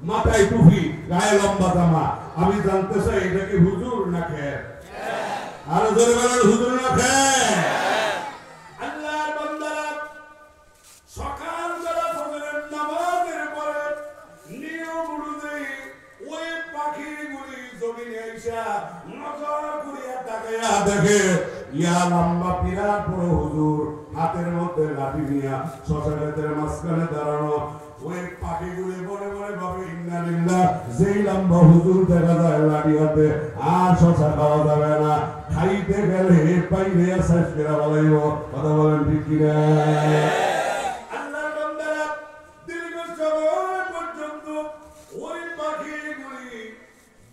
মাথায় টুপি, গায়ে লম্বা জামা। আমি জানতে চাই এটা কি হুজুর না খের? আর জোরে বলেন হুজুর না খের? আল্লাহর বান্দারা সকালবেলা ফজরের নামাজের পরে নিয়ম অনুযায়ী ওই পাখিগুলি জমিনে এসে নজর করিয়া তাকাইয়া দেখে ইয়া লম্বা বিরাট বড় হুজুর হাতের মধ্যে লাঠি নিয়া শশা ক্ষেতের মাঝখানে দাঁড়ানো। ওই পাখিগুলি মনে মনে ভাবে ইন্নালিল্লাহ, যেই লম্বা হুজুর দেখা যায় লাঠি হাতে, আর শশা খাওয়া যাবে না, খাইতে গেলে বাইরে শেষ করে বলাইব। কথা বলেন ঠিক কিনা?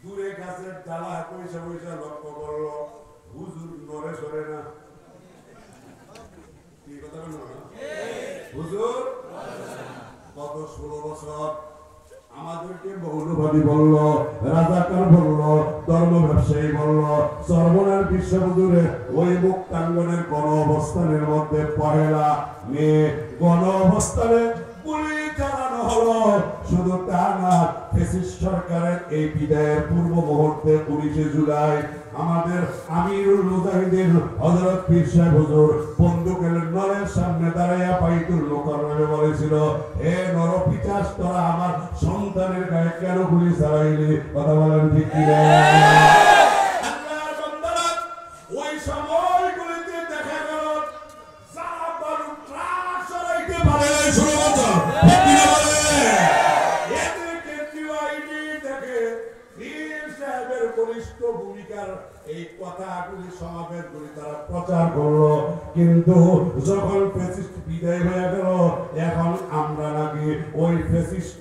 দূরে গাছের ডালা পয়সা পয়সা লক্ষ্য করলো, হুজুর নড়ে সরে না। কি কথা বলল? হুজুর গত 16 বছর আমাদেরকে মৌলবাদী বলল, রাজাকার বলল, ধর্ম ব্যবসায়ী বলল, সর্বনার বিশ্ব হুজুরে ওই মুক্তাঙ্গনের গণ অবস্থানের মধ্যে পহেলা মে গণ অবস্থানে গুলি চালানো হলো। শুধু তা না, ফ্যাসিস্ট সরকারের এই বিদায়ের পূর্ব মুহূর্তে 19 জুলাই আমাদের আমিরুল মুজাহিদিন হযরত পীর সাহেব হুজুর বন্দুকের নলের সামনে দাঁড়াইয়া বাইতুল মুকাররমে বলেছিল, হে নরপিচাস, তোরা আমার সন্তানের গায়ে কেন গুলি চালাইলি? কথা বলেন ঠিক কিনা? আল্লাহর বান্দারা ওই সময়গুলিতে দেখা গেল যারা বালু ট্রাক চালাইতে পারে 16 বছর, ঠিক কিনা বলে? এদেরকে টিআইডি থেকে পীর সাহেবের ঘনিষ্ঠ ভূমিকার এই কথাগুলি সমাবেশগুলি তারা প্রচার করলো। কিন্তু যখন ফ্যাসিস্ট বিদায় হয়ে গেল, এখন আমরা নাকি ওই ফ্যাসিস্ট